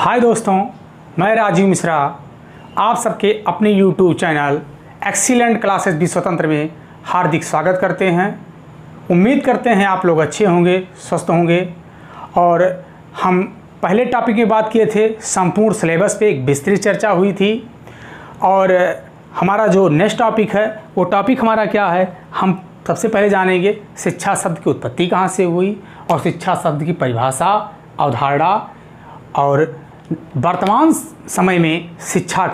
हाय दोस्तों, मैं राजीव मिश्रा आप सबके अपने YouTube चैनल एक्सीलेंट क्लासेस भी स्वतंत्र में हार्दिक स्वागत करते हैं। उम्मीद करते हैं आप लोग अच्छे होंगे, स्वस्थ होंगे। और हम पहले टॉपिक में बात किए थे, संपूर्ण सिलेबस पे एक विस्तृत चर्चा हुई थी। और हमारा जो नेक्स्ट टॉपिक है वो टॉपिक हमारा क्या है, हम सबसे पहले जानेंगे शिक्षा शब्द की उत्पत्ति कहाँ से हुई और शिक्षा शब्द की परिभाषा, अवधारणा और वर्तमान समय में शिक्षा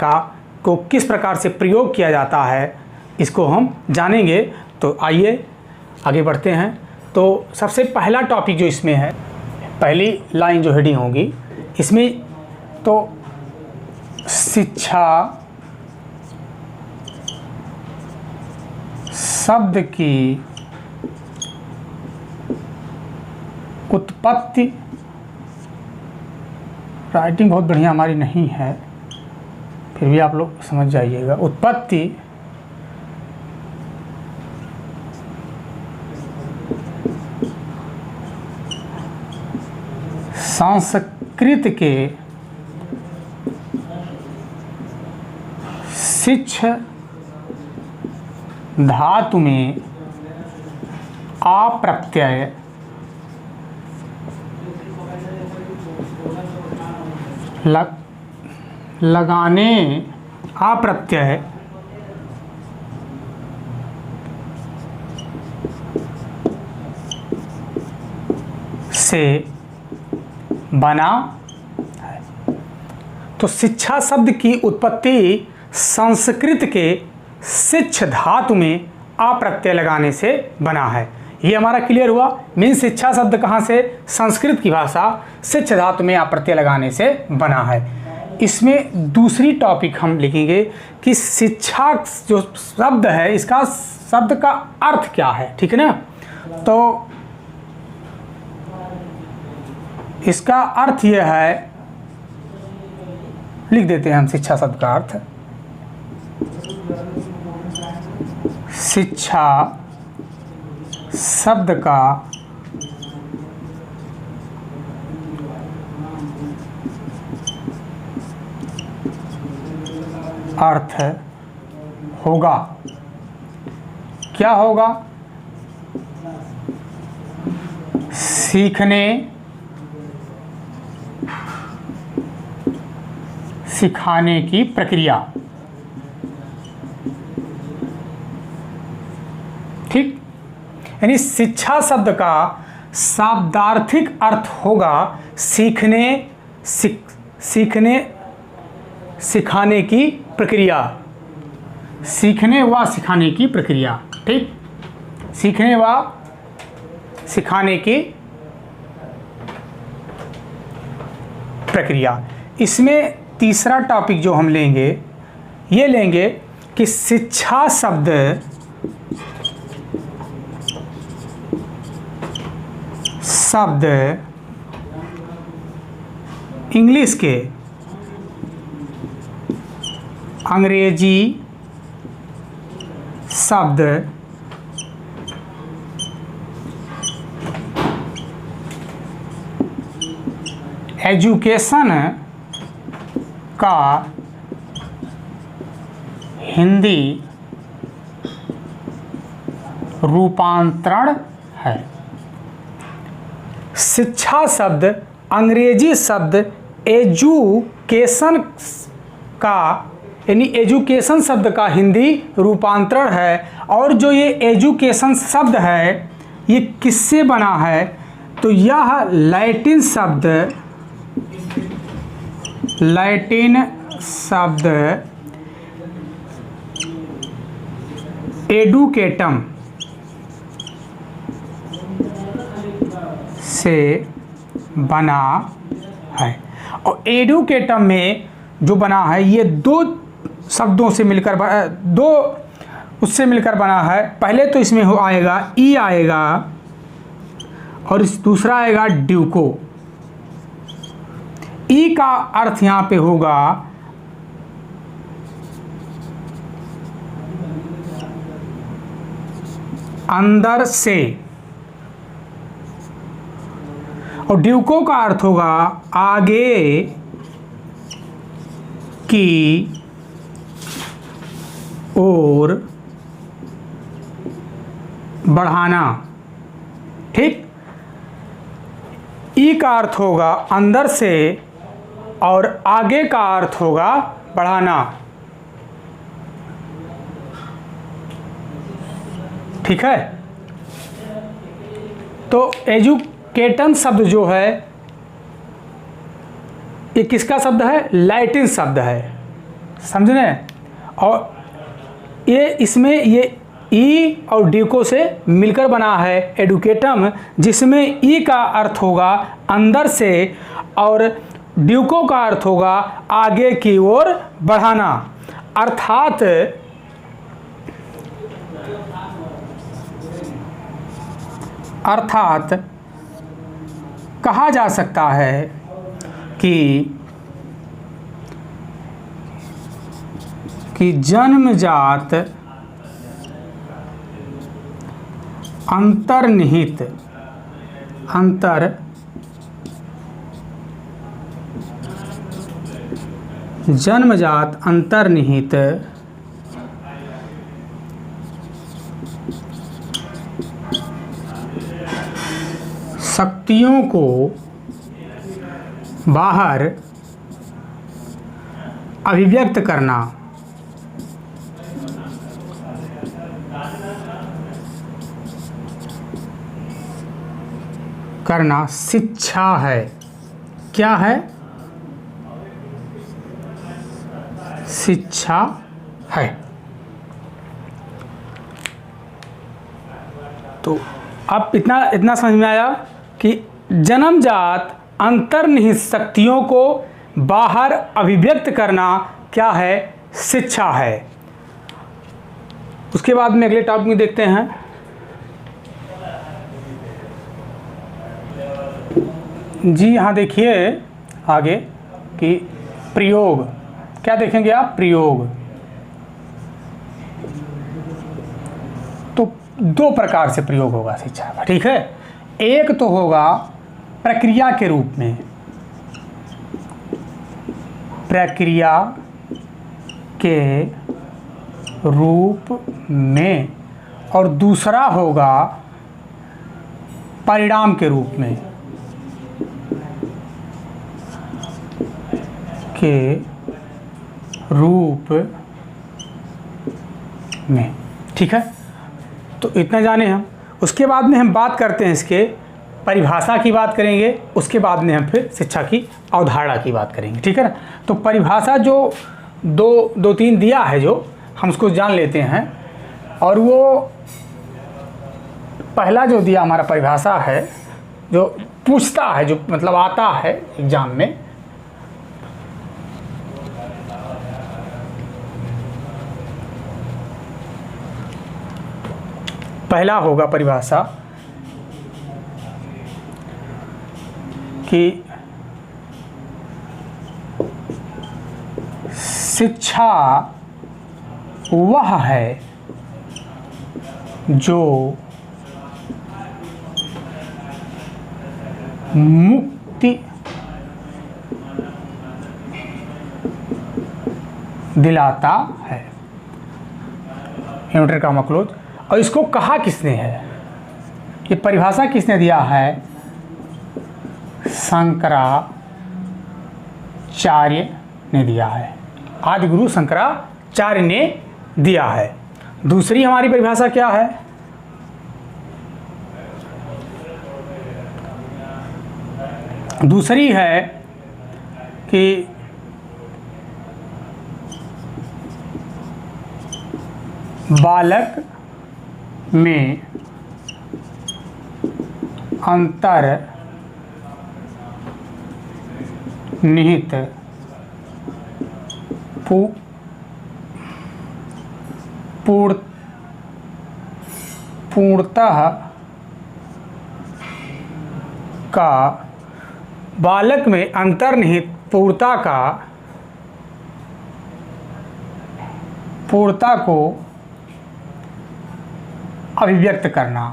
को किस प्रकार से प्रयोग किया जाता है, इसको हम जानेंगे। तो आइए आगे बढ़ते हैं। तो सबसे पहला टॉपिक जो इसमें है, पहली लाइन जो हेडिंग होगी इसमें, तो शिक्षा शब्द की उत्पत्ति, राइटिंग बहुत बढ़िया हमारी नहीं है, फिर भी आप लोग समझ जाइएगा। उत्पत्ति संस्कृत के शिक्ष धातु में आ प्रत्यय लगाने, आ प्रत्यय से बना है। तो शिक्षा शब्द की उत्पत्ति संस्कृत के शिक्ष धातु में आ प्रत्यय लगाने से बना है। ये हमारा क्लियर हुआ। मीन शिक्षा शब्द कहाँ से, संस्कृत की भाषा शिक्ष धातु में आ प्रत्यय लगाने से बना है। इसमें दूसरी टॉपिक हम लिखेंगे कि शिक्षा जो शब्द है, इसका शब्द का अर्थ क्या है, ठीक है ना। तो इसका अर्थ यह है, लिख देते हैं हम शिक्षा शब्द का अर्थ। शिक्षा शब्द का अर्थ होगा, क्या होगा, सीखने, सिखाने की प्रक्रिया। ठीक, यानी शिक्षा शब्द का शाब्दार्थिक अर्थ होगा सीखने, सीखने सिखाने की प्रक्रिया, सीखने व सिखाने की प्रक्रिया। ठीक, सीखने व सिखाने की प्रक्रिया। इसमें तीसरा टॉपिक जो हम लेंगे, ये लेंगे कि शिक्षा शब्द इंग्लिश के अंग्रेजी शब्द एजुकेशन का हिंदी रूपांतरण है। शिक्षा शब्द अंग्रेजी शब्द एजुकेशन का, यानी एजुकेशन शब्द का हिंदी रूपांतरण है। और जो ये एजुकेशन शब्द है ये किससे बना है, तो यह लैटिन शब्द एडुकेटम से बना है। और एडुकेटम में जो बना है ये दो शब्दों से मिलकर उससे मिलकर बना है। पहले तो इसमें आएगा ई आएगा और इस दूसरा आएगा ड्यूको। ई का अर्थ यहाँ पे होगा अंदर से, और ड्यूको का अर्थ होगा आगे की ओर बढ़ाना। ठीक, ई का अर्थ होगा अंदर से और आगे का अर्थ होगा बढ़ाना। ठीक है, तो एजुकेटन शब्द जो है ये किसका शब्द है? लैटिन शब्द है, समझने। और ये इसमें ये ई और ड्यूको से मिलकर बना है एडुकेटम, जिसमें ई का अर्थ होगा अंदर से और ड्यूको का अर्थ होगा आगे की ओर बढ़ाना। अर्थात कहा जा सकता है कि जन्मजात अंतर्निहित शक्तियों को बाहर अभिव्यक्त करना शिक्षा है। क्या है? शिक्षा है। तो अब इतना समझ में आया कि जन्मजात अंतर्निहित शक्तियों को बाहर अभिव्यक्त करना क्या है? शिक्षा है। उसके बाद में अगले टॉपिक में देखते हैं। जी यहाँ देखिए आगे कि प्रयोग, क्या देखेंगे आप? प्रयोग। तो दो प्रकार से प्रयोग होगा शिक्षा का, ठीक है। एक तो होगा प्रक्रिया के रूप में, प्रक्रिया के रूप में, और दूसरा होगा परिणाम के रूप में, ठीक है। तो इतना जाने हम। उसके बाद में हम बात करते हैं इसके परिभाषा की बात करेंगे, उसके बाद में हम फिर शिक्षा की अवधारणा की बात करेंगे, ठीक है ना। तो परिभाषा जो दो तीन दिया है, जो हम उसको जान लेते हैं। और वो पहला जो दिया हमारा परिभाषा है, जो पूछता है, जो मतलब आता है एग्जाम में, पहला होगा परिभाषा कि शिक्षा वह है जो मुक्ति दिलाता है। Inverted comma close. और इसको कहा किसने है? ये परिभाषा किसने दिया है? शंकराचार्य ने दिया है। आदि गुरु शंकराचार्य ने दिया है। दूसरी हमारी परिभाषा क्या है? दूसरी है कि बालक में अंतर्निहित पूर्णतः का, बालक में अंतर्निहित पूर्णता को अभिव्यक्त करना।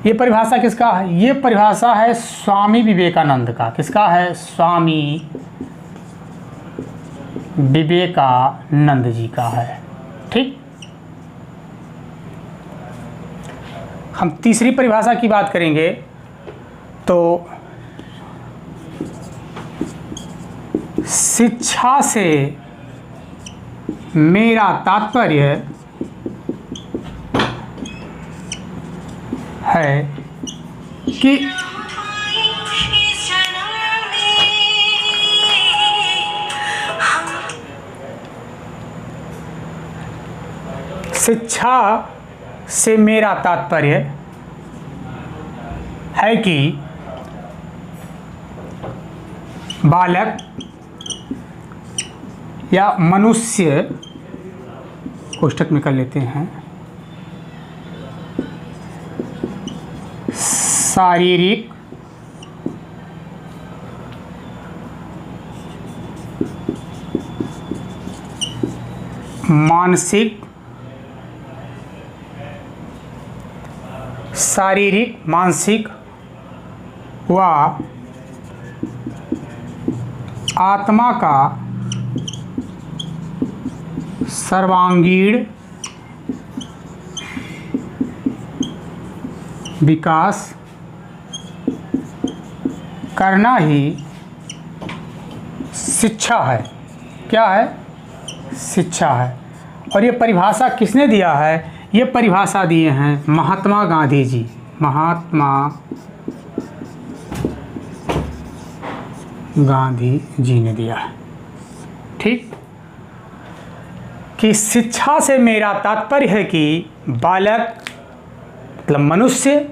ये परिभाषा किसका है? ये परिभाषा है स्वामी विवेकानंद का। किसका है? स्वामी विवेकानंद जी का है। ठीक, हम तीसरी परिभाषा की बात करेंगे तो शिक्षा से मेरा तात्पर्य है कि शिक्षा से मेरा तात्पर्य है कि बालक या मनुष्य, कोष्ठक में कर लेते हैं, शारीरिक, मानसिक, व आत्मा का सर्वांगीण विकास करना ही शिक्षा है। क्या है? शिक्षा है। और ये परिभाषा किसने दिया है? ये परिभाषा दिए हैं महात्मा गांधी जी। महात्मा गांधी जी ने दिया है। ठीक, कि शिक्षा से मेरा तात्पर्य है कि बालक मतलब मनुष्य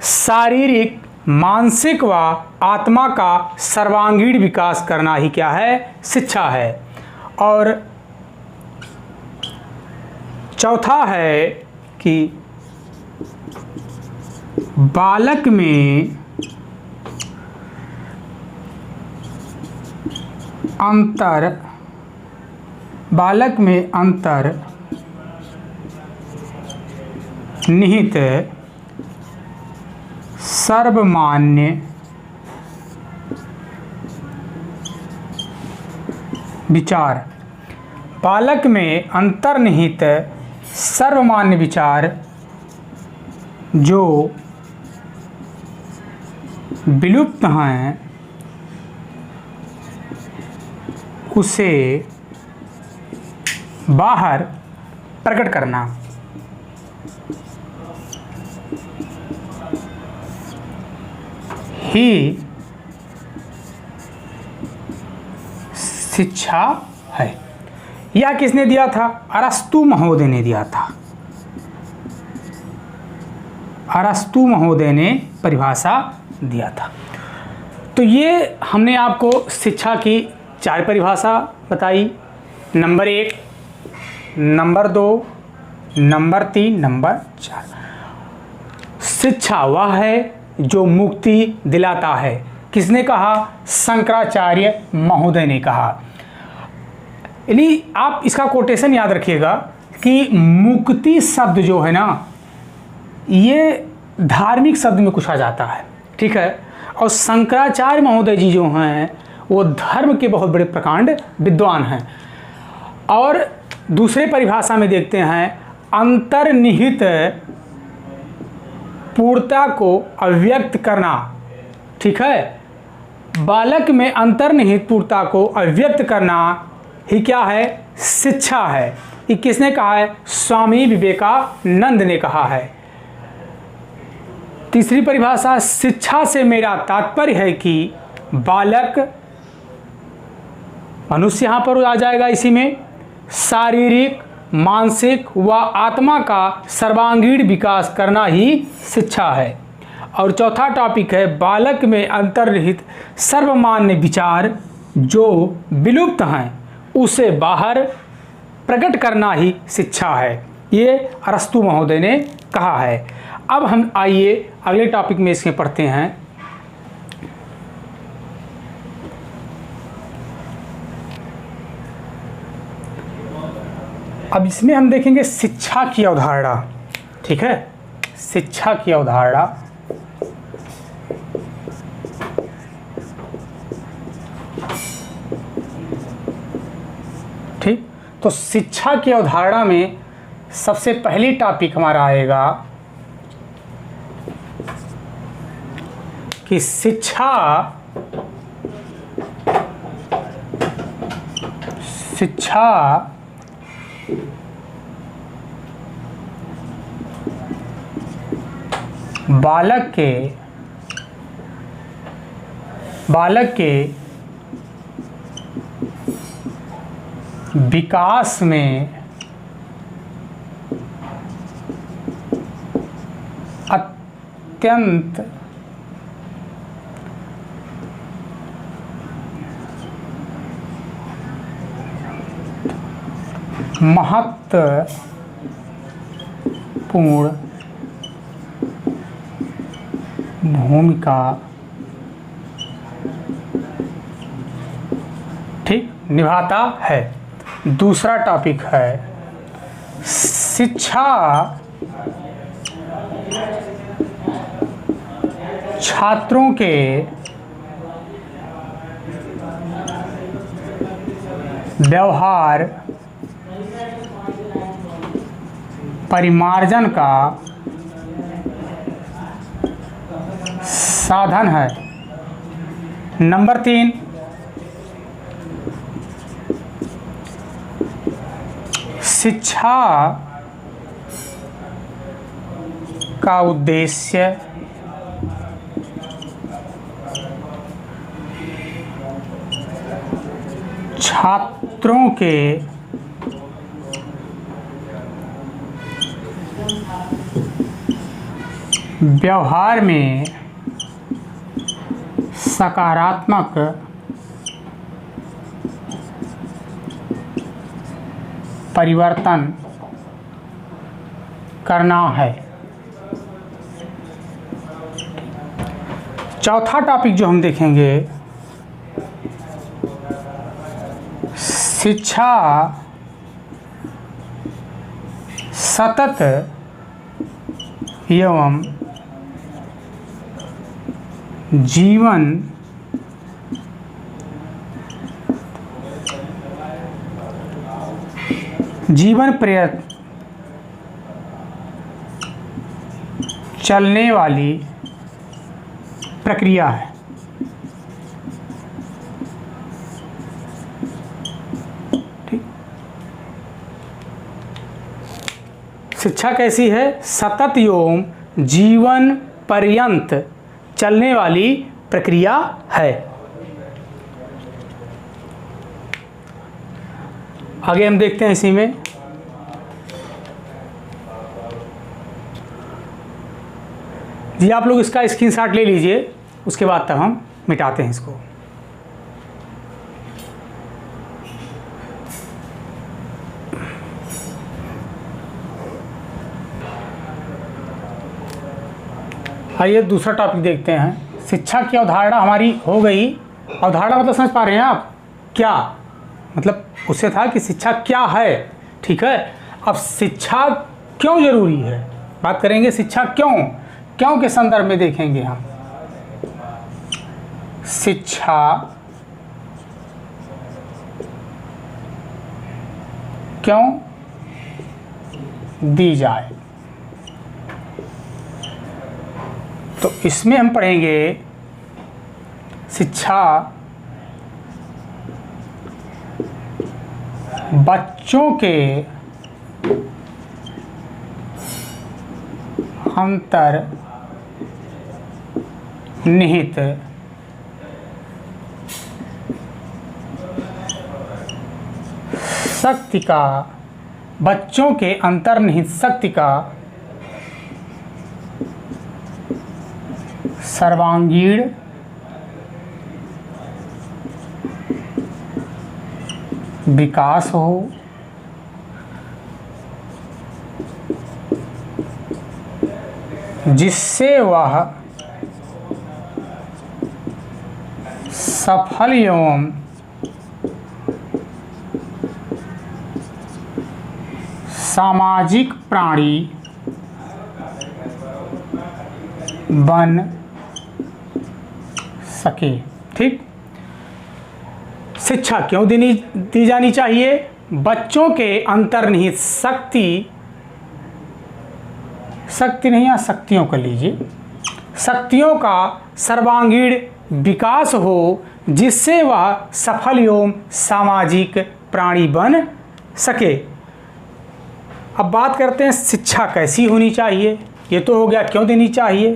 शारीरिक, मानसिक व आत्मा का सर्वांगीण विकास करना ही क्या है? शिक्षा है। और चौथा है कि बालक में अंतर निहित सर्वमान्य विचार। बालक में अंतर्निहित सर्वमान्य विचार जो विलुप्त हैं उसे बाहर प्रकट करना। ही शिक्षा है। यह किसने दिया था? अरस्तु महोदय ने दिया था। अरस्तु महोदय ने परिभाषा दिया था। तो ये हमने आपको शिक्षा की 4 परिभाषा बताई। Number 1, number 2, number 3, number 4। शिक्षा वह है जो मुक्ति दिलाता है। किसने कहा? शंकराचार्य महोदय ने कहा। यानी आप इसका कोटेशन याद रखिएगा कि मुक्ति शब्द जो है ना, ये धार्मिक शब्द में कुछ आ जाता है। ठीक है, और शंकराचार्य महोदय जी जो हैं वो धर्म के बहुत बड़े प्रकांड विद्वान हैं। और दूसरे परिभाषा में देखते हैं अंतर्निहित पूर्णता को अव्यक्त करना। ठीक है, बालक में अंतर्निहित पूर्णता को अव्यक्त करना ही क्या है? शिक्षा है। ये किसने कहा है? स्वामी विवेकानंद ने कहा है। तीसरी परिभाषा, शिक्षा से मेरा तात्पर्य है कि बालक, मनुष्य यहाँ पर आ जाएगा इसी में, शारीरिक, मानसिक व आत्मा का सर्वांगीण विकास करना ही शिक्षा है। और चौथा टॉपिक है बालक में अंतर्निहित सर्वमान्य विचार जो विलुप्त हैं उसे बाहर प्रकट करना ही शिक्षा है। ये अरस्तु महोदय ने कहा है। अब हम आइए अगले टॉपिक में इसमें पढ़ते हैं। अब इसमें हम देखेंगे शिक्षा की अवधारणा। ठीक है, शिक्षा की अवधारणा। ठीक, तो शिक्षा की अवधारणा में सबसे पहली टॉपिक हमारा आएगा कि शिक्षा बालक के विकास में अत्यंत महत्वपूर्ण भूमिका ठीक निभाता है। दूसरा टॉपिक है शिक्षा छात्रों के व्यवहार परिमार्जन का साधन है। नंबर 3, शिक्षा का उद्देश्य छात्रों के व्यवहार में सकारात्मक परिवर्तन करना है। चौथा टॉपिक जो हम देखेंगे, शिक्षा सतत एवं जीवन पर्यंत चलने वाली प्रक्रिया है। ठीक, शिक्षा कैसी है? सतत एवं जीवन पर्यंत चलने वाली प्रक्रिया है। आगे हम देखते हैं इसी में जी, आप लोग इसका स्क्रीनशॉट ले लीजिए, उसके बाद तक हम मिटाते हैं इसको। आइए दूसरा टॉपिक देखते हैं। शिक्षा की अवधारणा हमारी हो गई। अवधारणा मतलब समझ पा रहे हैं आप? क्या मतलब उससे था कि शिक्षा क्या है। ठीक है, अब शिक्षा क्यों जरूरी है बात करेंगे। शिक्षा क्यों के संदर्भ में देखेंगे हम। शिक्षा क्यों दी जाए, तो इसमें हम पढ़ेंगे शिक्षा बच्चों के अंतर्निहित शक्ति का सर्वांगीण विकास हो, जिससे वह सफल एवं सामाजिक प्राणी बन सके। ठीक, शिक्षा क्यों दी जानी चाहिए? बच्चों के अंतर्निहित शक्ति नहीं, या शक्तियों कर लीजिए, शक्तियों का सर्वांगीण विकास हो, जिससे वह सफल एवं सामाजिक प्राणी बन सके। अब बात करते हैं शिक्षा कैसी होनी चाहिए। ये तो हो गया क्यों देनी चाहिए,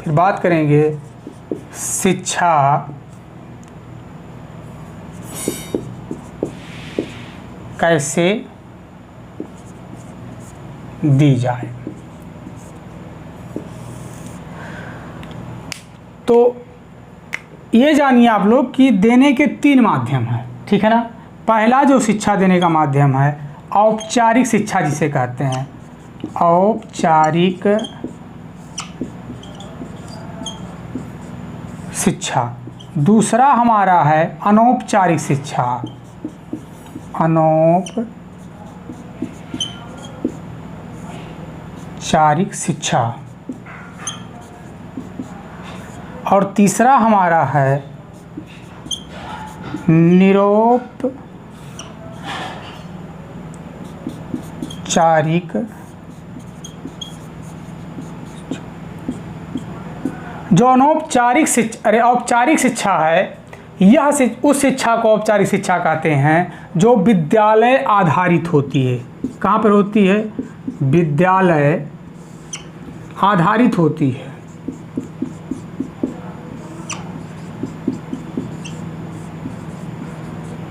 फिर बात करेंगे शिक्षा कैसे दी जाए। तो ये जानिए आप लोग कि देने के 3 माध्यम हैं, ठीक है ना। पहला जो शिक्षा देने का माध्यम है औपचारिक शिक्षा जिसे कहते हैं, औपचारिक शिक्षा। दूसरा हमारा है अनौपचारिक शिक्षा, अनौपचारिक शिक्षा। और तीसरा हमारा है निरौपचारिक जो अनौपचारिक शिक्षा, औपचारिक शिक्षा है, यह उस शिक्षा को औपचारिक शिक्षा कहते हैं जो विद्यालय आधारित होती है। कहाँ पर होती है? विद्यालय आधारित होती है।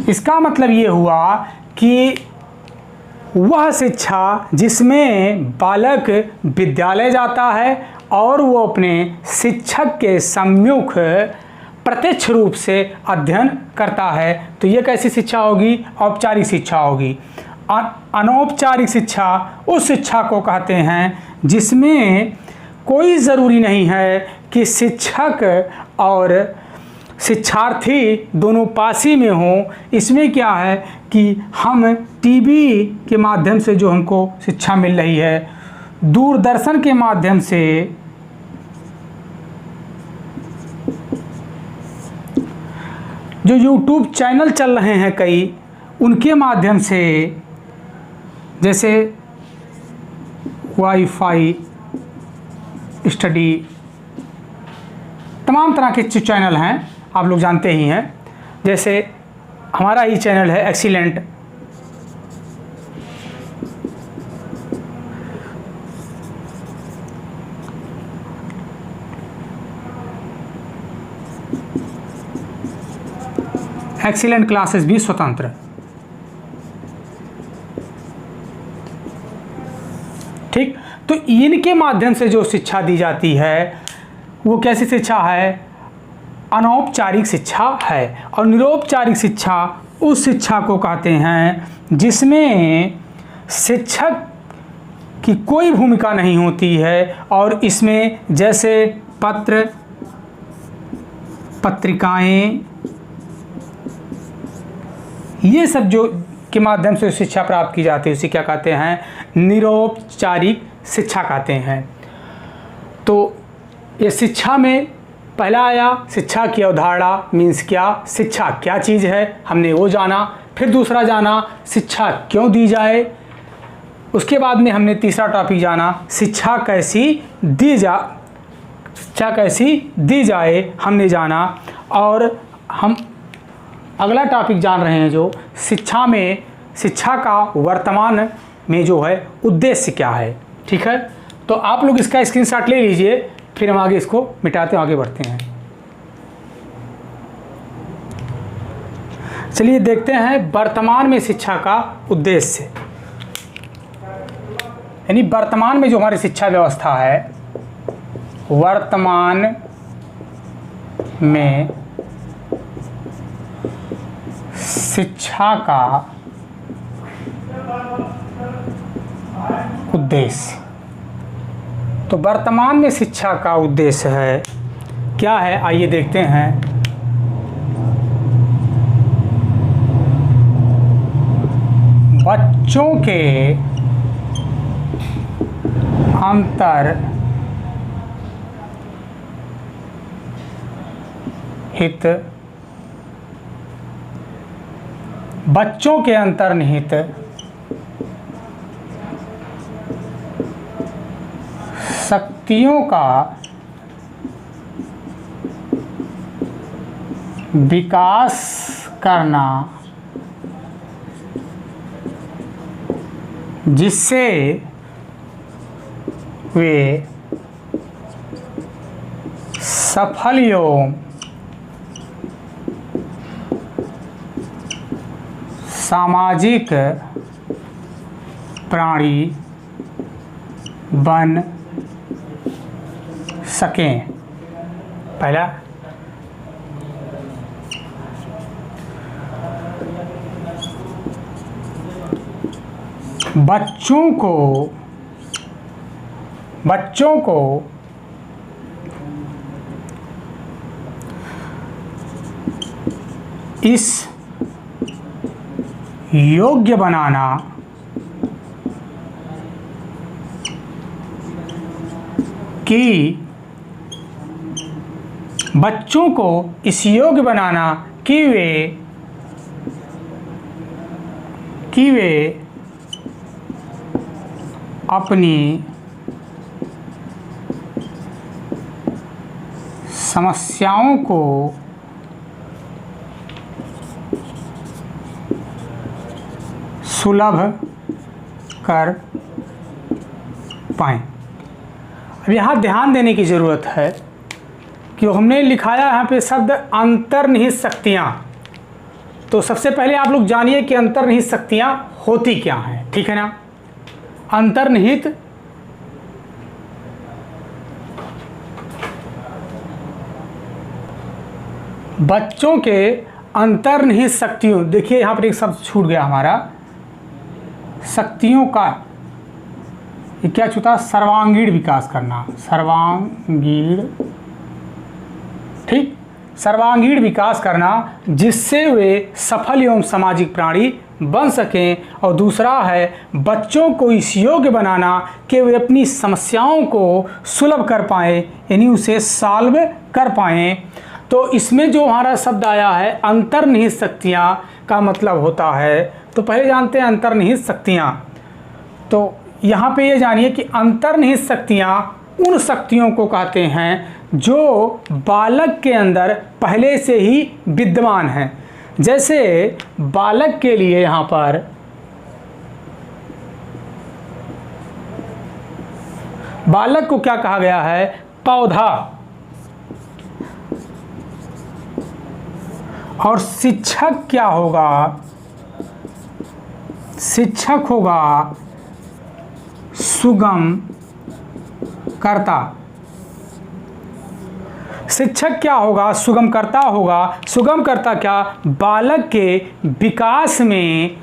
इसका मतलब ये हुआ कि वह शिक्षा जिसमें बालक विद्यालय जाता है और वो अपने शिक्षक के सम्मुख प्रत्यक्ष रूप से अध्ययन करता है, तो ये कैसी शिक्षा होगी? औपचारिक शिक्षा होगी। अनौपचारिक शिक्षा उस शिक्षा को कहते हैं जिसमें कोई ज़रूरी नहीं है कि शिक्षक और शिक्षार्थी दोनों पास ही में हों। इसमें क्या है कि हम टीवी के माध्यम से जो हमको शिक्षा मिल रही है, दूरदर्शन के माध्यम से जो यूट्यूब चैनल चल रहे हैं कई, उनके माध्यम से, जैसे वाईफाई स्टडी, तमाम तरह के चैनल हैं, आप लोग जानते ही हैं। जैसे हमारा ही चैनल है एक्सीलेंट, एक्सीलेंट क्लासेस भी स्वतंत्र। ठीक, तो इनके माध्यम से जो शिक्षा दी जाती है वो कैसी शिक्षा है? अनौपचारिक शिक्षा है। और निरौपचारिक शिक्षा उस शिक्षा को कहते हैं जिसमें शिक्षक की कोई भूमिका नहीं होती है और इसमें जैसे पत्र, पत्रिकाएं, ये सब जो के माध्यम से शिक्षा प्राप्त की जाती है उसे क्या कहते हैं? निरौपचारिक शिक्षा कहते हैं। तो ये शिक्षा में पहला आया शिक्षा की अवधारणा, मीन्स क्या, शिक्षा क्या चीज़ है, हमने वो जाना। फिर दूसरा जाना शिक्षा क्यों दी जाए। उसके बाद में हमने तीसरा टॉपिक जाना शिक्षा कैसी दी जाए हमने जाना। और हम अगला टॉपिक जान रहे हैं जो शिक्षा का वर्तमान में जो है उद्देश्य क्या है। ठीक है, तो आप लोग इसका स्क्रीनशॉट ले लीजिए, फिर हम आगे इसको मिटाते आगे बढ़ते हैं। चलिए देखते हैं वर्तमान में शिक्षा का उद्देश्य, यानी वर्तमान में जो हमारी शिक्षा व्यवस्था है, वर्तमान में शिक्षा का उद्देश्य। तो वर्तमान में शिक्षा का उद्देश्य है क्या है, आइए देखते हैं। बच्चों के अंतर्निहित बच्चों के अंतर्निहित शक्तियों का विकास करना, जिससे वे सफल एवं सामाजिक प्राणी बन सकें। पहला, बच्चों को इस योग्य बनाना कि बच्चों को इस योग्य बनाना कि वे अपनी समस्याओं को सुलभ कर पाएँ। अब यहाँ ध्यान देने की ज़रूरत है कि हमने लिखाया यहाँ पे शब्द अंतर्निहित शक्तियाँ। तो सबसे पहले आप लोग जानिए कि अंतर्निहित शक्तियाँ होती क्या हैं, ठीक है ना। अंतर्निहित बच्चों के अंतर्निहित शक्तियों, देखिए यहाँ पर एक शब्द छूट गया हमारा, शक्तियों का ये क्या छूटा, सर्वांगीण विकास करना, सर्वांगीण, ठीक, सर्वांगीण विकास करना जिससे वे सफल एवं सामाजिक प्राणी बन सकें। और दूसरा है बच्चों को इस योग्य बनाना कि वे अपनी समस्याओं को सुलभ कर पाएँ, यानी उसे सॉल्व कर पाएँ। तो इसमें जो हमारा शब्द आया है अंतर्निहित शक्तियाँ का मतलब होता है, तो पहले जानते हैं अंतर्निहित शक्तियाँ। तो यहाँ पे ये जानिए कि अंतर्निहित शक्तियाँ उन शक्तियों को कहते हैं जो बालक के अंदर पहले से ही विद्यमान हैं। जैसे बालक के लिए यहाँ पर बालक को क्या कहा गया है, पौधा, और शिक्षक क्या होगा, शिक्षक होगा सुगम कर्ता। शिक्षक क्या होगा, सुगम कर्ता होगा। सुगम कर्ता क्या, बालक के विकास में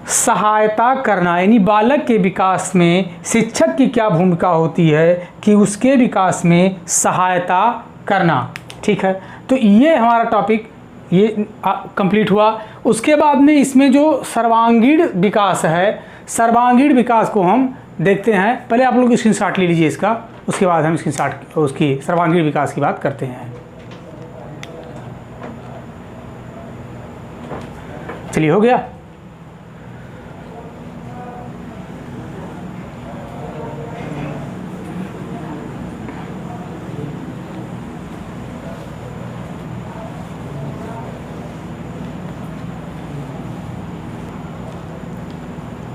सहायता करना, यानी बालक के विकास में शिक्षक की क्या भूमिका होती है कि उसके विकास में सहायता करना, ठीक है। तो ये हमारा टॉपिक ये कंप्लीट हुआ। उसके बाद में इसमें जो सर्वांगीण विकास है, सर्वांगीण विकास को हम देखते हैं। पहले आप लोग स्क्रीनशॉट ले लीजिए इसका, उसके बाद हम स्क्रीनशॉट उसकी सर्वांगीण विकास की बात करते हैं। चलिए, हो गया।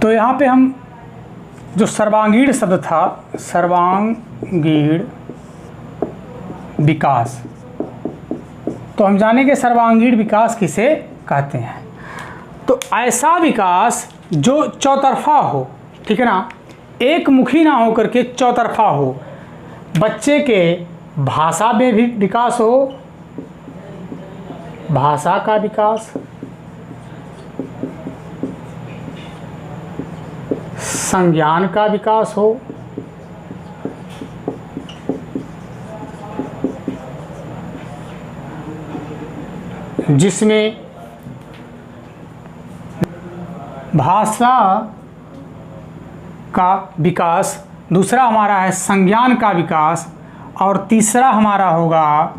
तो यहाँ पे हम जो सर्वांगीण शब्द था, सर्वांगीण विकास, तो हम जानेंगे सर्वांगीण विकास किसे कहते हैं। तो ऐसा विकास जो चौतरफा हो, ठीक है ना, एक मुखी ना हो करके चौतरफा हो। बच्चे के भाषा में भी विकास हो, भाषा का विकास, संज्ञान का विकास हो, जिसमें भाषा का विकास, दूसरा हमारा है संज्ञान का विकास, और तीसरा हमारा होगा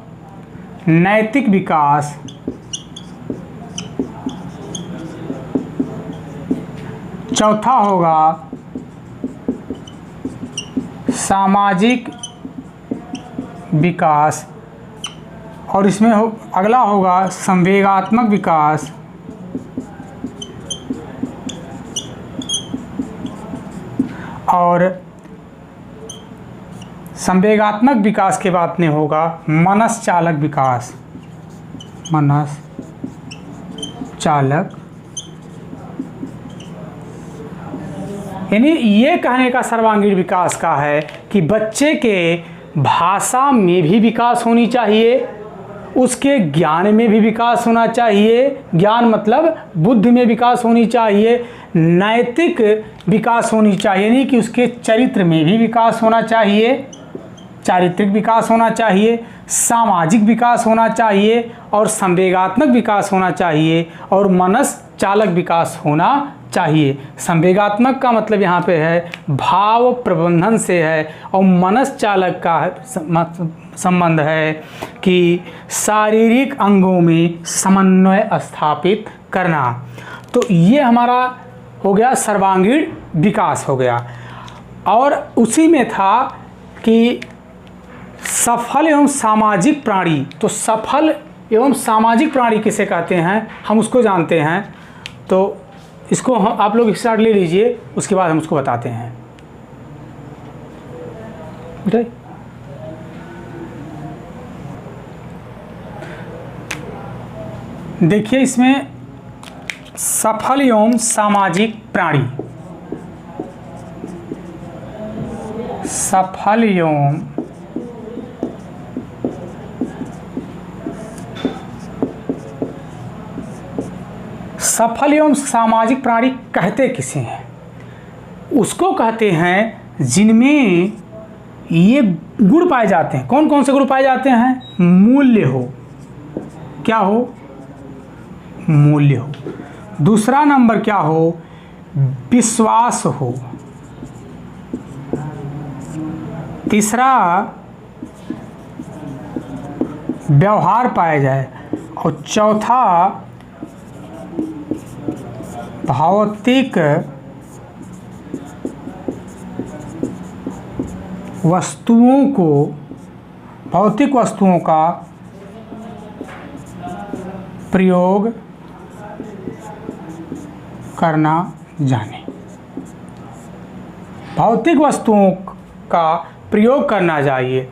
नैतिक विकास, चौथा होगा सामाजिक विकास, और इसमें अगला होगा संवेगात्मक विकास, और संवेगात्मक विकास के बाद में होगा मनसचालक विकास, मनसचालक। यानी ये कहने का सर्वांगीण विकास का है कि बच्चे के भाषा में भी विकास होनी चाहिए, उसके ज्ञान में भी विकास होना चाहिए, ज्ञान मतलब बुद्धि में विकास होनी चाहिए, नैतिक विकास होनी चाहिए, यानी कि उसके चरित्र में भी विकास होना चाहिए, चारित्रिक विकास होना चाहिए, सामाजिक विकास होना चाहिए, और संवेगात्मक विकास होना चाहिए, और मनसचालक विकास होना चाहिए। संवेगात्मक का मतलब यहाँ पे है भाव प्रबंधन से है, और मनसचालक का संबंध है कि शारीरिक अंगों में समन्वय स्थापित करना। तो ये हमारा हो गया सर्वांगीण विकास हो गया। और उसी में था कि सफल एवं सामाजिक प्राणी। तो सफल एवं सामाजिक प्राणी किसे कहते हैं हम उसको जानते हैं, तो इसको हम आप लोग स्टार्ट ले लीजिए, उसके बाद हम उसको बताते हैं। देखिए इसमें सफल एवं सामाजिक प्राणी, सफल एवं सामाजिक प्राणी कहते किसे हैं? उसको कहते हैं जिनमें ये गुण पाए जाते हैं। कौन कौन से गुण पाए जाते हैं? मूल्य हो, क्या हो? मूल्य हो। दूसरा नंबर क्या हो? विश्वास हो। तीसरा व्यवहार पाया जाए, और चौथा भौतिक वस्तुओं का प्रयोग करना जाने। भौतिक वस्तुओं का प्रयोग करना चाहिए।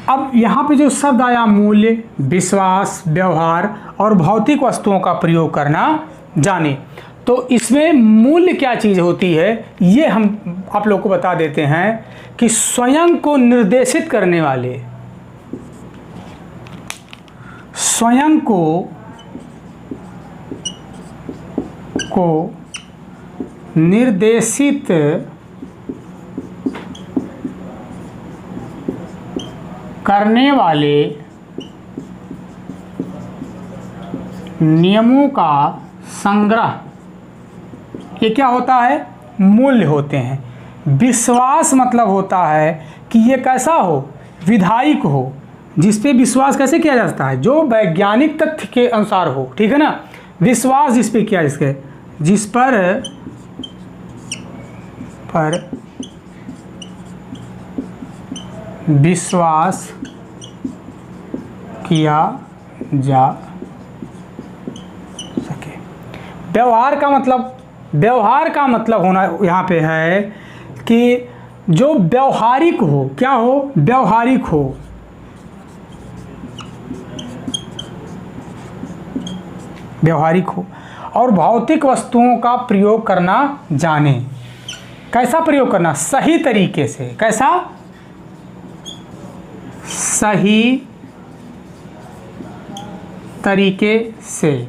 अब यहाँ पे जो शब्द आया मूल्य, विश्वास, व्यवहार और भौतिक वस्तुओं का प्रयोग करना जाने, तो इसमें मूल्य क्या चीज़ होती है ये हम आप लोग को बता देते हैं कि स्वयं को निर्देशित करने वाले, स्वयं को निर्देशित करने वाले नियमों का संग्रह, ये क्या होता है? मूल्य होते हैं। विश्वास मतलब होता है कि ये कैसा हो? विधायक हो, जिस पे विश्वास कैसे किया जाता है? जो वैज्ञानिक तथ्य के अनुसार हो, ठीक है ना। विश्वास जिस पे किया, जिस पर विश्वास किया जा सके। व्यवहार का मतलब होना यहाँ पे है कि जो व्यवहारिक हो, क्या हो? व्यवहारिक हो। व्यवहारिक हो और भौतिक वस्तुओं का प्रयोग करना जाने। कैसा प्रयोग करना? सही तरीके से। कैसा? सही तरीके से।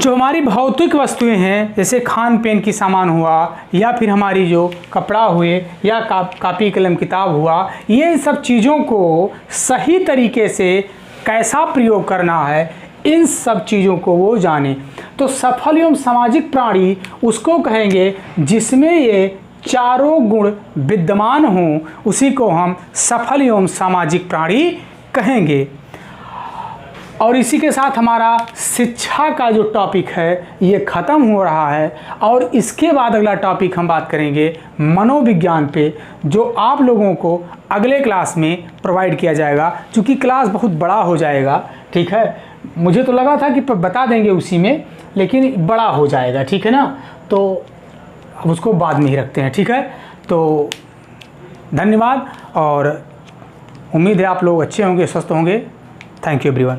जो हमारी भौतिक वस्तुएं हैं, जैसे खान पीन की सामान हुआ, या फिर हमारी जो कपड़ा हुए, या कापी कलम किताब हुआ, ये सब चीज़ों को सही तरीके से कैसा प्रयोग करना है, इन सब चीज़ों को वो जाने। तो सफल एवं सामाजिक प्राणी उसको कहेंगे जिसमें ये चारों गुण विद्यमान हों उसी को हम सफल एवं सामाजिक प्राणी कहेंगे। और इसी के साथ हमारा शिक्षा का जो टॉपिक है ये ख़त्म हो रहा है और इसके बाद अगला टॉपिक हम बात करेंगे मनोविज्ञान पे, जो आप लोगों को अगले क्लास में प्रोवाइड किया जाएगा। क्योंकि क्लास बहुत बड़ा हो जाएगा, ठीक है, मुझे तो लगा था कि बता देंगे उसी में, लेकिन बड़ा हो जाएगा, ठीक है ना, तो अब उसको बाद में ही रखते हैं, ठीक है। तो धन्यवाद और उम्मीद है आप लोग अच्छे होंगे, स्वस्थ होंगे। Thank you everyone.